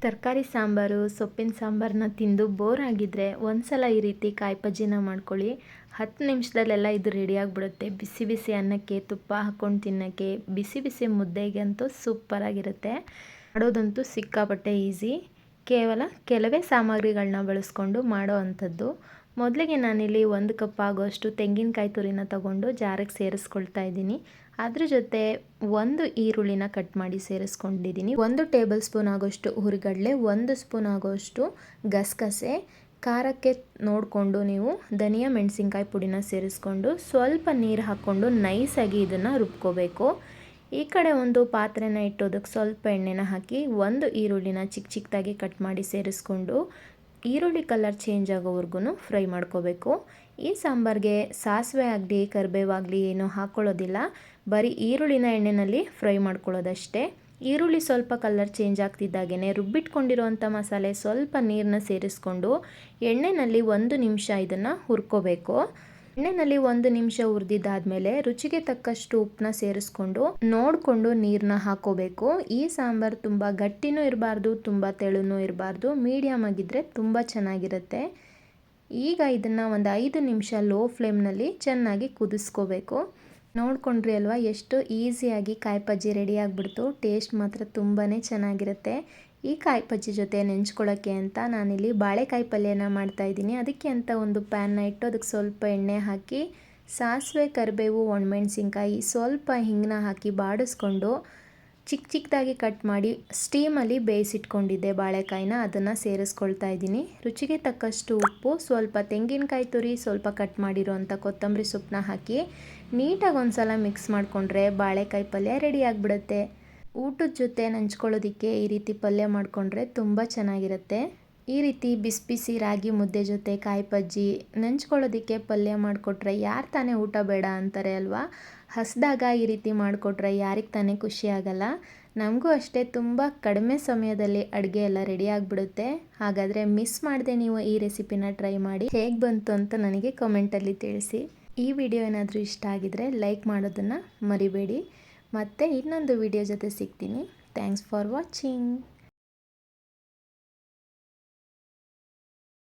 ತರಕಾರಿ ಸಾಂಬಾರು ಸೊಪ್ಪಿನ ಸಾಂಬಾರನ್ನ ತಿಂದು ಬೋರ್ ಆಗಿದ್ದರೆ ಒಂದ್ಸಲ ಈ ರೀತಿ ಕಾಯಿ ಬಜ್ಜಿನ ಮಾಡ್ಕೊಳ್ಳಿ. 10 ನಿಮಿಷದಲ್ಲೆಲ್ಲ ಇದು ರೆಡಿಯಾಗಿಬಿಡುತ್ತೆ. ಬಿಸಿ ಬಿಸಿ ಅನ್ನಕ್ಕೆ ತುಪ್ಪ ಹಾಕ್ಕೊಂಡು ತಿನ್ನೋಕ್ಕೆ, ಬಿಸಿ ಬಿಸಿ ಮುದ್ದೆಗೆ ಅಂತೂ ಸೂಪರಾಗಿರುತ್ತೆ. ಮಾಡೋದಂತೂ ಸಿಕ್ಕಾಪಟ್ಟೆ ಈಸಿ. ಕೇವಲ ಕೆಲವೇ ಸಾಮಗ್ರಿಗಳನ್ನ ಬಳಸ್ಕೊಂಡು ಮಾಡೋ ಅಂಥದ್ದು. ಮೊದಲಿಗೆ ನಾನಿಲ್ಲಿ 1 ಕಪ್ ಆಗೋಷ್ಟು ತೆಂಗಿನಕಾಯಿ ತುರಿನ ತಗೊಂಡು ಜಾರಿಗೆ ಸೇರಿಸ್ಕೊಳ್ತಾ ಇದ್ದೀನಿ. ಅದ್ರ ಜೊತೆ 1 ಈರುಳ್ಳಿನ ಕಟ್ ಮಾಡಿ ಸೇರಿಸ್ಕೊಂಡಿದ್ದೀನಿ. 1 ಟೇಬಲ್ ಸ್ಪೂನ್ ಆಗೋಷ್ಟು ಹುರಿಗಡಲೆ, 1 ಸ್ಪೂನ್ ಆಗೋಷ್ಟು ಗಸಗಸೆ, ಖಾರಕ್ಕೆ ನೋಡಿಕೊಂಡು ನೀವು ಧನಿಯಾ ಮೆಣಸಿನ್ಕಾಯಿ ಪುಡಿನ ಸೇರಿಸ್ಕೊಂಡು ಸ್ವಲ್ಪ ನೀರು ಹಾಕ್ಕೊಂಡು ನೈಸಾಗಿ ಇದನ್ನು ರುಬ್ಕೋಬೇಕು. ಈ ಕಡೆ ಒಂದು ಪಾತ್ರೆನ ಇಟ್ಟೋದಕ್ಕೆ ಸ್ವಲ್ಪ ಎಣ್ಣೆನ ಹಾಕಿ 1 ಈರುಳ್ಳಿನ ಚಿಕ್ಕ ಚಿಕ್ಕದಾಗಿ ಕಟ್ ಮಾಡಿ ಸೇರಿಸ್ಕೊಂಡು ಈರುಳ್ಳಿ ಕಲರ್ ಚೇಂಜ್ ಆಗೋವರೆಗೂ ಫ್ರೈ ಮಾಡ್ಕೋಬೇಕು. ಈ ಸಾಂಬಾರಿಗೆ ಸಾಸಿವೆ ಆಗಲಿ ಕರಿಬೇವಾಗಲಿ ಏನೂ ಹಾಕ್ಕೊಳ್ಳೋದಿಲ್ಲ. ಬರೀ ಈರುಳ್ಳಿನ ಎಣ್ಣೆಯಲ್ಲಿ ಫ್ರೈ ಮಾಡ್ಕೊಳ್ಳೋದಷ್ಟೇ. ಈರುಳ್ಳಿ ಸ್ವಲ್ಪ ಕಲರ್ ಚೇಂಜ್ ಆಗ್ತಿದ್ದಾಗೇ ರುಬ್ಬಿಟ್ಕೊಂಡಿರೋವಂಥ ಮಸಾಲೆ ಸ್ವಲ್ಪ ನೀರನ್ನ ಸೇರಿಸ್ಕೊಂಡು ಎಣ್ಣೆಯಲ್ಲಿ 1 ನಿಮಿಷ ಇದನ್ನು ಹುರ್ಕೋಬೇಕು. ಎಣ್ಣೆಯಲ್ಲಿ 1 ನಿಮಿಷ ಹುರಿದಿದ್ದಾದಮೇಲೆ ರುಚಿಗೆ ತಕ್ಕಷ್ಟು ಉಪ್ಪನ್ನ ಸೇರಿಸ್ಕೊಂಡು ನೋಡಿಕೊಂಡು ನೀರನ್ನ ಹಾಕೋಬೇಕು. ಈ ಸಾಂಬಾರು ತುಂಬ ಗಟ್ಟಿನೂ ಇರಬಾರ್ದು, ತುಂಬ ತೆಳುನೂ ಇರಬಾರ್ದು, ಮೀಡಿಯಮ್ ಆಗಿದ್ದರೆ ತುಂಬ ಚೆನ್ನಾಗಿರುತ್ತೆ. ಈಗ ಇದನ್ನು ಒಂದು 5 ನಿಮಿಷ ಲೋ ಫ್ಲೇಮ್ನಲ್ಲಿ ಚೆನ್ನಾಗಿ ಕುದಿಸ್ಕೋಬೇಕು. ನೋಡ್ಕೊಂಡ್ರಿ ಅಲ್ವಾ ಎಷ್ಟು ಈಸಿಯಾಗಿ ಕಾಯಿ ಬಜ್ಜಿ ರೆಡಿ ಆಗಿಬಿಡ್ತು. ಟೇಸ್ಟ್ ಮಾತ್ರ ತುಂಬಾ ಚೆನ್ನಾಗಿರುತ್ತೆ. ಈ ಕಾಯಿ ಬಜ್ಜಿ ಜೊತೆ ನೆಂಚ್ಕೊಳ್ಳೋಕ್ಕೆ ಅಂತ ನಾನಿಲ್ಲಿ ಬಾಳೆಕಾಯಿ ಪಲ್ಯನ ಮಾಡ್ತಾಯಿದ್ದೀನಿ. ಅದಕ್ಕೆ ಅಂತ ಒಂದು ಪ್ಯಾನ್ನ ಇಟ್ಟು ಅದಕ್ಕೆ ಸ್ವಲ್ಪ ಎಣ್ಣೆ ಹಾಕಿ ಸಾಸಿವೆ ಕರಿಬೇವು ಒಣಮೆಣಸಿನ್ಕಾಯಿ ಸ್ವಲ್ಪ ಹಿಂಗನ್ನ ಹಾಕಿ ಬಾಡಿಸ್ಕೊಂಡು ಚಿಕ್ಕ ಚಿಕ್ಕದಾಗಿ ಕಟ್ ಮಾಡಿ ಸ್ಟೀಮಲ್ಲಿ ಬೇಯಿಸಿಟ್ಕೊಂಡಿದ್ದೆ ಬಾಳೆಕಾಯಿನ ಅದನ್ನು ಸೇರಿಸ್ಕೊಳ್ತಾ ಇದ್ದೀನಿ. ರುಚಿಗೆ ತಕ್ಕಷ್ಟು ಉಪ್ಪು, ಸ್ವಲ್ಪ ತೆಂಗಿನಕಾಯಿ ತುರಿ, ಸ್ವಲ್ಪ ಕಟ್ ಮಾಡಿರೋಂಥ ಕೊತ್ತಂಬರಿ ಸೊಪ್ಪನ್ನ ಹಾಕಿ ನೀಟಾಗಿ ಒಂದು ಸಲ ಮಿಕ್ಸ್ ಮಾಡಿಕೊಂಡ್ರೆ ಬಾಳೆಕಾಯಿ ಪಲ್ಯ ರೆಡಿ ಆಗಿಬಿಡುತ್ತೆ. ಊಟದ ಜೊತೆ ನೆಂಚ್ಕೊಳ್ಳೋದಕ್ಕೆ ಈ ರೀತಿ ಪಲ್ಯ ಮಾಡಿಕೊಂಡ್ರೆ ತುಂಬ ಚೆನ್ನಾಗಿರುತ್ತೆ. ಈ ರೀತಿ ಬಿಸಿ ಬಿಸಿ ರಾಗಿ ಮುದ್ದೆ ಜೊತೆ ಕಾಯಿ ಬಜ್ಜಿ ನೆಂಚ್ಕೊಳ್ಳೋದಕ್ಕೆ ಪಲ್ಯ ಮಾಡಿಕೊಟ್ರೆ ಯಾರು ತಾನೇ ಊಟ ಬೇಡ ಅಂತಾರೆ ಅಲ್ವಾ. ಹಸಿದಾಗ ಈ ರೀತಿ ಮಾಡಿಕೊಟ್ರೆ ಯಾರಿಗೆ ತಾನೇ ಖುಷಿ ಆಗಲ್ಲ. ನಮಗೂ ಅಷ್ಟೇ ತುಂಬ ಕಡಿಮೆ ಸಮಯದಲ್ಲಿ ಅಡುಗೆ ಎಲ್ಲ ರೆಡಿ ಆಗಿಬಿಡುತ್ತೆ. ಹಾಗಾದರೆ ಮಿಸ್ ಮಾಡದೆ ನೀವು ಈ ರೆಸಿಪಿನ ಟ್ರೈ ಮಾಡಿ ಹೇಗೆ ಬಂತು ಅಂತ ನನಗೆ ಕಮೆಂಟಲ್ಲಿ ತಿಳಿಸಿ. ಈ ವಿಡಿಯೋ ಏನಾದರೂ ಇಷ್ಟ ಆಗಿದರೆ ಲೈಕ್ ಮಾಡೋದನ್ನು ಮರಿಬೇಡಿ. ಮತ್ತೆ ಇನ್ನೊಂದು ವಿಡಿಯೋ ಜೊತೆ ಸಿಗ್ತೀನಿ. Thanks for watching.